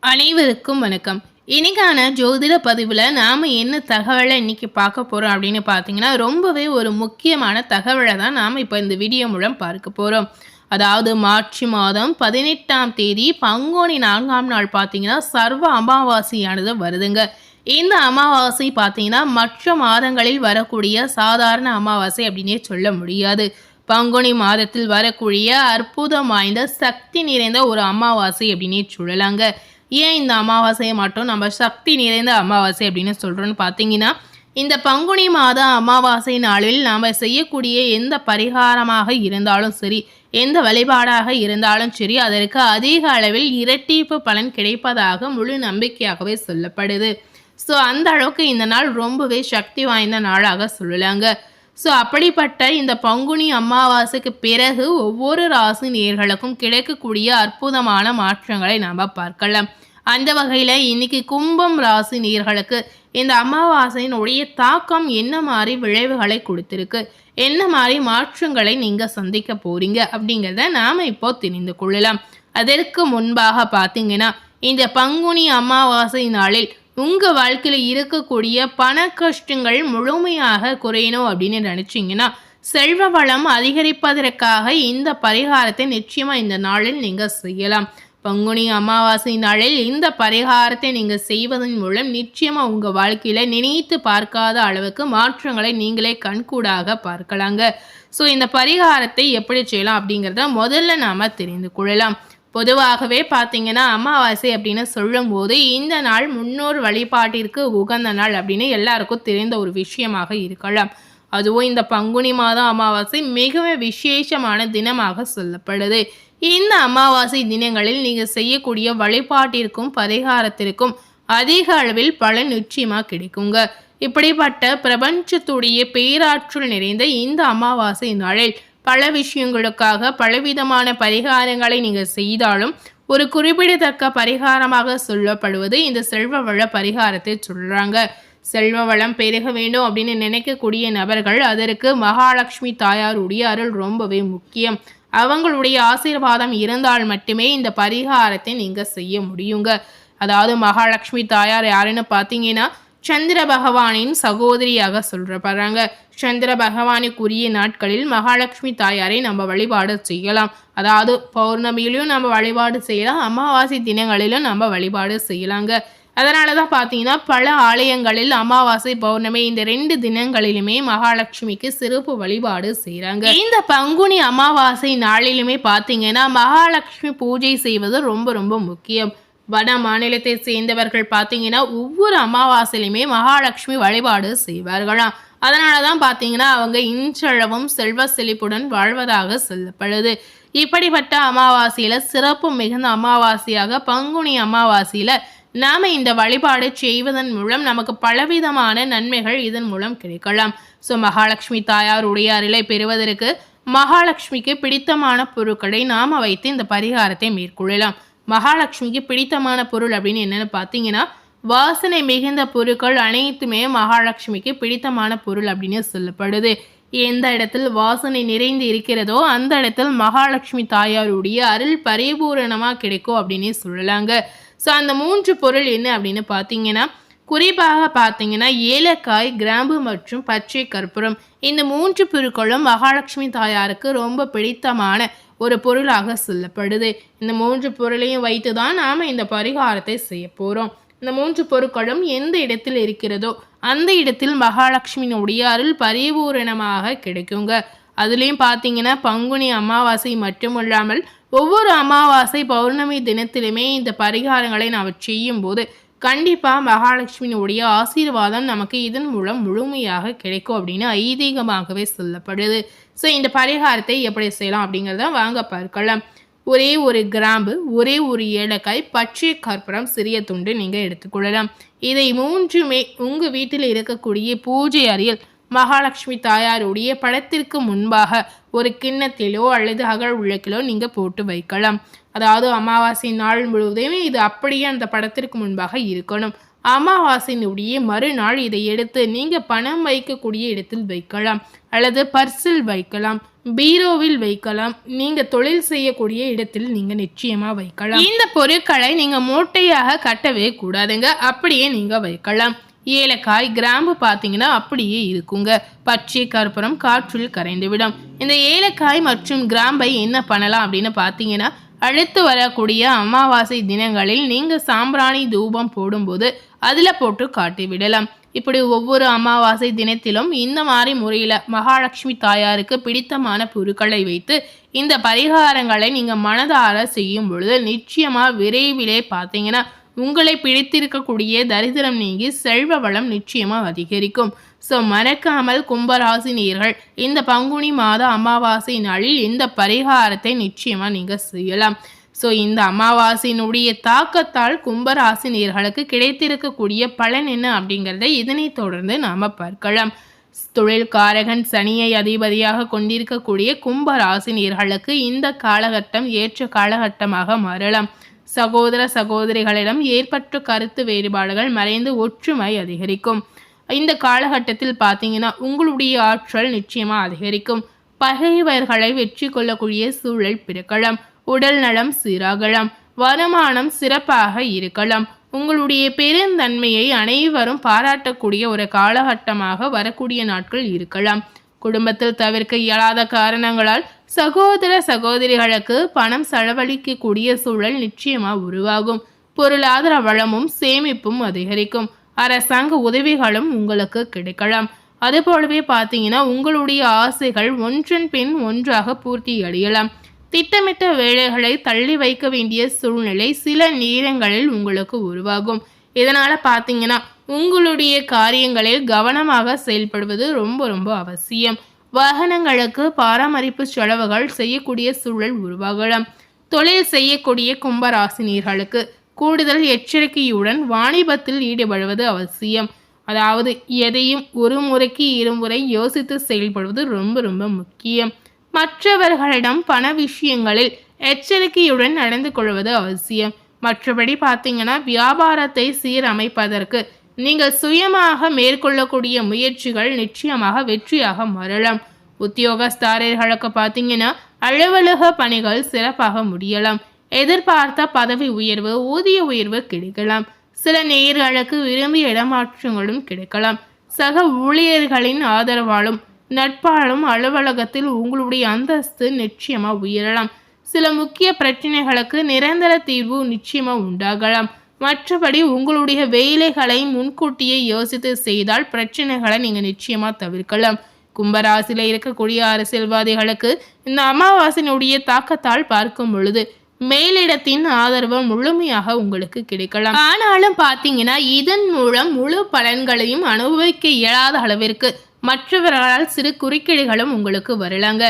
அனைவருக்கும் வணக்கம். இன்னைக்கான ஜோதிட பதிவில் நாம் என்ன தகவலை இன்னைக்கு பார்க்க போகிறோம் அப்படின்னு பார்த்தீங்கன்னா, ரொம்பவே ஒரு முக்கியமான தகவலை தான் நாம் இப்போ இந்த வீடியோ மூலம் பார்க்க போகிறோம். அதாவது மார்ச் மாதம் 18ஆம் தேதி பங்குனி 4ஆம் நாள் பார்த்தீங்கன்னா சர்வ அமாவாசையானது வருதுங்க. இந்த அமாவாசை பார்த்தீங்கன்னா மற்ற மாதங்களில் வரக்கூடிய சாதாரண அமாவாசை அப்படின்னே சொல்ல முடியாது. பங்குனி மாதத்தில் வரக்கூடிய அற்புதம் வாய்ந்த சக்தி நிறைந்த ஒரு அமாவாசை அப்படின்னே சொல்லலாங்க. ஏன் இந்த அமாவாசையை மட்டும் நம்ம சக்தி நிறைந்த அமாவாசை அப்படின்னு சொல்கிறோன்னு பார்த்தீங்கன்னா, இந்த பங்குனி மாத அமாவாசை நாளில் நாம் செய்யக்கூடிய எந்த பரிகாரமாக இருந்தாலும் சரி, எந்த வழிபாடாக இருந்தாலும் சரி, அதற்கு அதிக அளவில் இரட்டிப்பு பலன் கிடைப்பதாக முழு நம்பிக்கையாகவே சொல்லப்படுது. ஸோ அந்த அளவுக்கு இந்த நாள் ரொம்பவே சக்தி வாய்ந்த நாளாக சொல்லலாங்க. ஸோ அப்படிப்பட்ட இந்த பங்குனி அமாவாசைக்கு பிறகு ஒவ்வொரு ராசி நேயர்களுக்கும் கிடைக்கக்கூடிய அற்புதமான மாற்றங்களை நாம் பார்க்கலாம். அந்த வகையில் இன்னைக்கு கும்பம் ராசி நேயர்களுக்கு இந்த அமாவாசையினுடைய தாக்கம் என்ன மாதிரி விளைவுகளை கொடுத்துருக்கு, என்ன மாதிரி மாற்றங்களை நீங்கள் சந்திக்க போறீங்க அப்படிங்கிறத நாம் இப்போ தெரிந்து கொள்ளலாம். அதற்கு முன்பாக பார்த்தீங்கன்னா, இந்த பங்குனி அமாவாசை நாளில் உங்கள் வாழ்க்கையில் இருக்கக்கூடிய பண கஷ்டங்கள் முழுமையாக குறையணும் அப்படின்னு நினச்சிங்கன்னா, செல்வ வளம் அதிகரிப்பதற்காக இந்த பரிகாரத்தை நிச்சயமாக இந்த நாளில் நீங்கள் செய்யலாம். பங்குனி அமாவாசை நாளில் இந்த பரிகாரத்தை நீங்கள் செய்வதன் மூலம் நிச்சயமாக உங்கள் வாழ்க்கையில் நினைத்து பார்க்காத அளவுக்கு மாற்றங்களை நீங்களே கண்கூடாக பார்க்கலாங்க. ஸோ இந்த பரிகாரத்தை எப்படி செய்யலாம் அப்படிங்கிறத முதல்ல நாம் தெரிந்து கொள்ளலாம். பொதுவாகவே பார்த்தீங்கன்னா, அமாவாசை அப்படின்னு சொல்லும்போது இந்த நாள் முன்னோர் வழிபாட்டிற்கு உகந்த நாள் அப்படின்னு எல்லாருக்கும் தெரிந்த ஒரு விஷயமாக இருக்கலாம். அதுவும் இந்த பங்குனி மாதம் அமாவாசை மிகவும் விசேஷமான தினமாக சொல்லப்படுது. இந்த அமாவாசை தினங்களில் நீங்கள் செய்யக்கூடிய வழிபாட்டிற்கும் பரிகாரத்திற்கும் அதிக அளவில் பலன் நிச்சயமாக கிடைக்குங்க. இப்படிப்பட்ட பிரபஞ்சத்துடைய பேராற்றல் நிறைந்த இந்த அமாவாசை நாளில் பல விஷயங்களுக்காக பலவிதமான பரிகாரங்களை நீங்கள் செய்தாலும் ஒரு குறிப்பிடத்தக்க பரிகாரமாக சொல்லப்படுவது இந்த செல்வ வள பரிகாரத்தை சொல்கிறாங்க. செல்வ வளம் பெருக வேண்டும் அப்படின்னு நினைக்கக்கூடிய நபர்கள் அதற்கு மகாலட்சுமி தாயாருடைய அருள் ரொம்பவே முக்கியம். அவங்களுடைய ஆசீர்வாதம் இருந்தால் மட்டுமே இந்த பரிகாரத்தை நீங்கள் செய்ய முடியுங்க. அதாவது மகாலட்சுமி தாயார் யாருன்னு பார்த்தீங்கன்னா, சந்திர பகவானின் சகோதரியாக சொல்றப்படுறாங்க. சந்திர பகவானுக்குரிய நாட்களில் மகாலட்சுமி தாயாரை நம்ம வழிபாடு செய்யலாம். அதாவது பௌர்ணமியிலையும் நம்ம வழிபாடு செய்யலாம், அமாவாசை தினங்களிலும் நம்ம வழிபாடு செய்யலாங்க. அதனால தான் பார்த்தீங்கன்னா பல ஆலயங்களில் அமாவாசை பௌர்ணமி இந்த 2 தினங்களிலுமே மகாலட்சுமிக்கு சிறப்பு வழிபாடு செய்கிறாங்க. இந்த பங்குனி அமாவாசை நாளிலுமே பார்த்தீங்கன்னா மகாலட்சுமி பூஜை செய்வது ரொம்ப ரொம்ப முக்கியம். வட மாநிலத்தை சேர்ந்தவர்கள் பார்த்தீங்கன்னா ஒவ்வொரு அமாவாசையிலுமே மகாலட்சுமி வழிபாடு செய்வார்களாம். அதனால தான் பார்த்தீங்கன்னா அவங்க இன்றளவும் செல்வ செழிப்புடன் வாழ்வதாக சொல்லப்படுது. இப்படிப்பட்ட அமாவாசையில் சிறப்பு மிகுந்த அமாவாசையாக பங்குனி அமாவாசையில் நாம் இந்த வழிபாடு செய்வதன் மூலம் நமக்கு பலவிதமான நன்மைகள் இதன் மூலம் கிடைக்கலாம். ஸோ மகாலட்சுமி தாயாருடைய அருளை பெறுவதற்கு மகாலட்சுமிக்கு பிடித்தமான பொருட்களை நாம் வைத்து இந்த பரிகாரத்தை மேற்கொள்ளலாம். மகாலட்சுமிக்கு பிடித்தமான பொருள் அப்படின்னு என்னென்னு பார்த்தீங்கன்னா, வாசனை மிகுந்த பொருட்கள் அனைத்துமே மகாலட்சுமிக்கு பிடித்தமான பொருள் அப்படின்னு சொல்லப்படுது. எந்த இடத்தில் வாசனை நிறைந்து இருக்கிறதோ அந்த இடத்தில் மகாலட்சுமி தாயாருடைய அருள் பரிபூரணமாக கிடைக்கும் அப்படின்னு சொல்லலாங்க. ஸோ அந்த 3 பொருள் என்ன அப்படின்னு பார்த்தீங்கன்னா, குறிப்பாக பார்த்தீங்கன்னா ஏலக்காய், கிராம்பு மற்றும் பச்சை கற்பூரம். இந்த 3 பொருட்களும் மகாலட்சுமி தாயாருக்கு ரொம்ப பிடித்தமான ஒரு பொருளாக சொல்லப்படுது. இந்த 3 பொருளையும் வைத்து தான் நாம் இந்த பரிகாரத்தை செய்ய போகிறோம். இந்த 3 பொருட்களும் எந்த இடத்தில் இருக்கிறதோ அந்த இடத்தில் மகாலட்சுமியினுடைய அருள் பரிபூரணமாக கிடைக்குங்க. அதுலேயும் பார்த்தீங்கன்னா பங்குனி அமாவாசை மட்டுமில்லாமல் ஒவ்வொரு அமாவாசை பௌர்ணமி தினத்திலுமே இந்த பரிகாரங்களை நாம் செய்யும்போது கண்டிப்பாக மகாலட்சுமியினுடைய ஆசீர்வாதம் நமக்கு இதன் மூலம் முழுமையாக கிடைக்கும் அப்படின்னு ஐதீகமாகவே சொல்லப்படுது. ஸோ இந்த பரிகாரத்தை எப்படி செய்யலாம் அப்படிங்கிறத வாங்க பார்க்கலாம். ஒரே ஒரு கிராம்பு, ஒரே ஒரு ஏலக்காய், பச்சை கற்பூரம் சிறிய துண்டு நீங்கள் எடுத்துக்கொள்ளலாம். இதை 3மே உங்கள் வீட்டில் இருக்கக்கூடிய பூஜை அறையில் மகாலட்சுமி தாயாருடைய படத்திற்கு முன்பாக ஒரு கிண்ணத்திலோ அல்லது அகல் விளக்கிலோ நீங்கள் போட்டு வைக்கலாம். அதாவது அமாவாசை நாள் முழுவதுமே இது அப்படியே அந்த படத்திற்கு முன்பாக இருக்கணும். அமாவாசையினுடைய மறுநாள் இதை எடுத்து நீங்க பணம் வைக்கக்கூடிய இடத்தில் வைக்கலாம், அல்லது பர்சில் வைக்கலாம், பீரோவில் வைக்கலாம், நீங்க தொழில் செய்யக்கூடிய இடத்தில் நீங்க நிச்சயமா வைக்கலாம். இந்த பொருட்களை நீங்க மூட்டையாக கட்டவே கூடாதுங்க, அப்படியே நீங்க வைக்கலாம். ஏலக்காய், கிராம்பு பார்த்தீங்கன்னா அப்படியே இருக்குங்க. பச்சை கற்பூரம் காற்றில் கரைந்துவிடும். இந்த ஏலக்காய் மற்றும் கிராம்பை என்ன பண்ணலாம் அப்படின்னு பார்த்தீங்கன்னா, அடுத்து வரக்கூடிய அமாவாசை தினங்களில் நீங்கள் சாம்பிராணி தூபம் போடும்போது அதில் போட்டு காட்டி விடலாம். இப்படி ஒவ்வொரு அமாவாசை தினத்திலும் இந்த மாதிரி முறையில் மகாலட்சுமி தாயாருக்கு பிடித்தமான பொருட்களை வைத்து இந்த பரிகாரங்களை நீங்கள் மனதார செய்யும் பொழுது நிச்சயமாக விரைவிலே பார்த்தீங்கன்னா உங்களை பிடித்திருக்கக்கூடிய தரித்திரம் நீங்கி செல்வ வளம் நிச்சயமாக அதிகரிக்கும். ஸோ மறக்காமல் கும்பராசினியர்கள் இந்த பங்குனி மாத அமாவாசை நாளில் இந்த பரிகாரத்தை நிச்சயமாக நீங்கள் செய்யலாம். ஸோ இந்த அமாவாசையினுடைய தாக்கத்தால் கும்பராசினியர்களுக்கு கிடைத்திருக்கக்கூடிய பலன் என்ன அப்படிங்கிறத இதனை தொடர்ந்து நாம் பார்க்கலாம். தொழில்காரகன் சனியை அதிபதியாக கொண்டிருக்கக்கூடிய கும்பராசினியர்களுக்கு இந்த காலகட்டம் ஏற்ற காலகட்டமாக மாறலாம். சகோதர சகோதரிகளிடம் ஏற்பட்ட கருத்து வேறுபாடுகள் மறைந்து ஒற்றுமை அதிகரிக்கும். இந்த காலகட்டத்தில் பார்த்தீங்கன்னா உங்களுடைய ஆற்றல் நிச்சயமாக அதிகரிக்கும். பகைவர்களை வெற்றி கொள்ளக்கூடிய சூழல் பிறக்கலாம். உடல் நலம் சீராகலாம். வருமானம் சிறப்பாக இருக்கலாம். உங்களுடைய பெருந்தன்மையை அனைவரும் பாராட்டக்கூடிய ஒரு காலகட்டமாக வரக்கூடிய நாட்கள் இருக்கலாம். குடும்பத்தில் தவிர்க்க இயலாத காரணங்களால் சகோதர சகோதரிகளுக்கு பணம் செலவழிக்கக்கூடிய சூழல் நிச்சயமாக உருவாகும். பொருளாதார வளமும் சேமிப்பும் அதிகரிக்கும். அரசாங்க உதவிகளும் உங்களுக்கு கிடைக்கலாம். அதுபோலவே பார்த்தீங்கன்னா உங்களுடைய ஆசைகள் ஒன்றன் பின் ஒன்றாக பூர்த்தி அடையலாம். திட்டமிட்ட வேலைகளை தள்ளி வைக்க வேண்டிய சூழ்நிலை சில நேரங்களில் உங்களுக்கு உருவாகும். இதனால் பார்த்தீங்கன்னா உங்களுடைய காரியங்களில் கவனமாக செயல்படுவது ரொம்ப ரொம்ப அவசியம். வாகனங்களுக்கு பராமரிப்பு செலவுகள் செய்யக்கூடிய சூழல் உருவாகலாம். தொழில் செய்யக்கூடிய கும்பராசினியர்களுக்கு கூடுதல் எச்சரிக்கையுடன் வாணிபத்தில் ஈடுபடுவது அவசியம். அதாவது எதையும் ஒரு முறைக்கு இருமுறை யோசித்து செயல்படுவது ரொம்ப ரொம்ப முக்கியம். மற்றவர்களிடம் பண விஷயங்களில் எச்சரிக்கையுடன் நடந்து கொள்வது அவசியம். மற்றபடி பார்த்தீங்கன்னா வியாபாரத்தை சீரமைப்பதற்கு நீங்கள் சுயமாக மேற்கொள்ளக்கூடிய முயற்சிகள் நிச்சயமாக வெற்றியாக மாறலாம். உத்தியோகஸ்தாரர்களுக்கு பார்த்தீங்கன்னா அலுவலக பணிகள் சிறப்பாக முடியலாம். எதிர்பார்த்த பதவி உயர்வு, ஊதிய உயர்வு கிடைக்கலாம். சில நேயர்களுக்கு விரும்பிய இடமாற்றங்களும் கிடைக்கலாம். சக ஊழியர்களின் ஆதரவாலும் நட்பாலும் அலுவலகத்தில் உங்களுடைய அந்தஸ்து நிச்சயமா உயரலாம். சில முக்கிய பிரச்சனைகளுக்கு நிரந்தர தீர்வு நிச்சயமா உண்டாகலாம். மற்றபடி உங்களுடைய வேலைகளை முன்கூட்டியே யோசித்து செய்தால் பிரச்சனைகளை நீங்க நிச்சயமா தவிர்க்கலாம். கும்பராசியில இருக்கக்கூடிய அரசியல்வாதிகளுக்கு இந்த அமாவாசையினுடைய தாக்கத்தால் பார்க்கும் பொழுது மேலிடத்தின் ஆதரவு முழுமையாக உங்களுக்கு கிடைக்கலாம். ஆனாலும் பார்த்தீங்கன்னா இதன் மூலம் முழு பலன்களையும் அனுபவிக்க இயலாத அளவிற்கு மற்றவர்களால் சிறு குறுக்கீடுகளும் உங்களுக்கு வரலாங்க.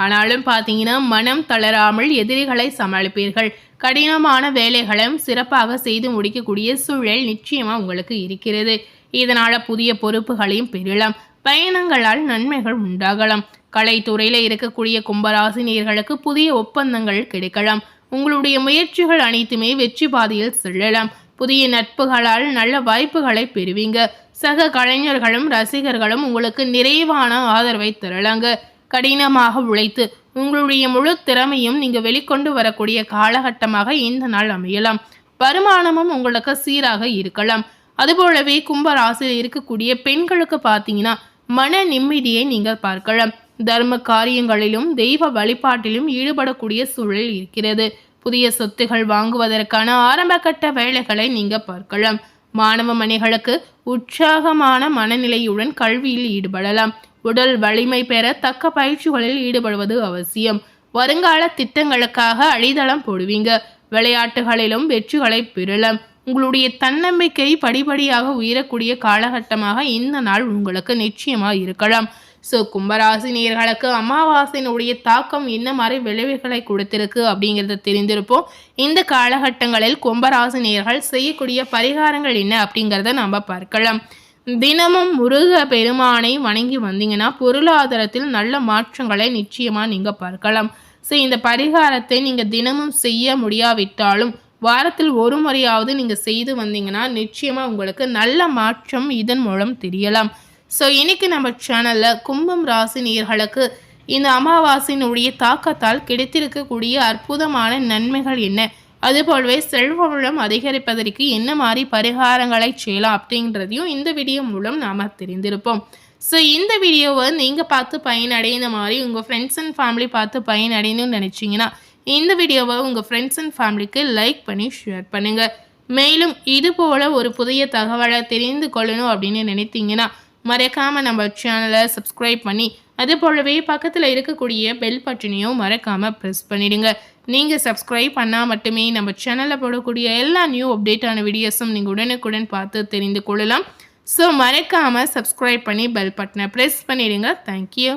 ஆனாலும் பார்த்தீங்கன்னா மனம் தளராமல் எதிரிகளை சமாளிப்பீர்கள். கடினமான வேலைகளும் சிறப்பாக செய்து முடிக்கக்கூடிய சூழல் நிச்சயமா உங்களுக்கு இருக்கிறது. இதனால புதிய பொறுப்புகளையும் பெறலாம். பயணங்களால் நன்மைகள் உண்டாகலாம். கலைத்துறையில இருக்கக்கூடிய கும்பராசினியர்களுக்கு புதிய ஒப்பந்தங்கள் கிடைக்கலாம். உங்களுடைய முயற்சிகள் அனைத்துமே வெற்றி பாதையில் செல்லலாம். புதிய நட்புகளால் நல்ல வாய்ப்புகளை பெறுவீங்க. சக கலைஞர்களும் ரசிகர்களும் உங்களுக்கு நிறைவான ஆதரவை தரலாங்க. கடினமாக உழைத்து உங்களுடைய முழு திறமையும் நீங்க வெளிக்கொண்டு வரக்கூடிய காலகட்டமாக இந்த நாள் அமையலாம். வருமானமும் உங்களுக்கு சீராக இருக்கலாம். அதுபோலவே கும்பராசியில் இருக்கக்கூடிய பெண்களுக்கு பார்த்தீங்கன்னா மன நிம்மதியை நீங்கள் பார்க்கலாம். தர்ம காரியங்களிலும் தெய்வ வழிபாட்டிலும் ஈடுபடக்கூடிய சூழல் இருக்கிறது. புதிய சொத்துகள் வாங்குவதற்கான ஆரம்ப கட்ட வேலைகளை நீங்க பார்க்கலாம். மாணவ மணிகளுக்கு உற்சாகமான மனநிலையுடன் கல்வியில் ஈடுபடலாம். உடல் வலிமை பெற தக்க பயிற்சிகளில் ஈடுபடுவது அவசியம். வருங்கால திட்டங்களுக்காக அடித்தளம் போடுவீங்க. விளையாட்டுகளிலும் வெற்றிகளை பெறலாம். உங்களுடைய தன்னம்பிக்கை படிப்படியாக உயரக்கூடிய காலகட்டமாக இந்த நாள் உங்களுக்கு நிச்சயமா இருக்கலாம். ஸோ கும்பராசி நேயர்களுக்கு அமாவாசையினுடைய தாக்கம் என்ன மாதிரி விளைவுகளை கொடுத்திருக்கு அப்படிங்கிறத தெரிந்திருப்போம். இந்த காலகட்டங்களில் கும்பராசி நேயர்கள் செய்யக்கூடிய பரிகாரங்கள் என்ன அப்படிங்கிறத நம்ம பார்க்கலாம். தினமும் முருக பெருமானை வணங்கி வந்தீங்கன்னா பொருளாதாரத்தில் நல்ல மாற்றங்களை நிச்சயமா நீங்க பார்க்கலாம். ஸோ இந்த பரிகாரத்தை நீங்க தினமும் செய்ய முடியாவிட்டாலும் வாரத்தில் ஒரு முறையாவது நீங்கள் செய்து வந்தீங்கன்னா நிச்சயமாக உங்களுக்கு நல்ல மாற்றம் இதன் மூலம் தெரியலாம். ஸோ இன்னைக்கு நம்ம சேனலில் கும்பம் ராசி நேயர்களுக்கு இந்த அமாவாசையினுடைய தாக்கத்தால் கிடைத்திருக்கக்கூடிய அற்புதமான நன்மைகள் என்ன, அதுபோலவே செல்வ வளம் அதிகரிப்பதற்கு என்ன மாதிரி பரிகாரங்களை செய்யலாம் அப்படின்றதையும் இந்த வீடியோ மூலம் நாம் தெரிந்திருப்போம். ஸோ இந்த வீடியோவை நீங்கள் பார்த்து பயனடைந்த மாதிரி உங்கள் ஃப்ரெண்ட்ஸ் அண்ட் ஃபேமிலி பார்த்து பயனடையணும்னு நினச்சிங்கன்னா இந்த வீடியோவை உங்கள் ஃப்ரெண்ட்ஸ் அண்ட் ஃபேமிலிக்கு லைக் பண்ணி ஷேர் பண்ணுங்கள். மேலும் இது போல் ஒரு புதிய தகவலை தெரிந்து கொள்ளணும் அப்படின்னு நினைத்தீங்கன்னா மறக்காமல் நம்ம சேனலை சப்ஸ்கிரைப் பண்ணி அது போலவே பக்கத்தில் இருக்கக்கூடிய பெல் பட்டனையும் மறக்காமல் ப்ரெஸ் பண்ணிடுங்க. நீங்கள் சப்ஸ்கிரைப் பண்ணால் மட்டுமே நம்ம சேனலில் போடக்கூடிய எல்லா நியூ அப்டேட்டான வீடியோஸும் நீங்கள் உடனுக்குடன் பார்த்து தெரிந்து கொள்ளலாம். ஸோ மறக்காமல் சப்ஸ்கிரைப் பண்ணி பெல் பட்டனை ப்ரெஸ் பண்ணிடுங்க. தேங்க்யூ.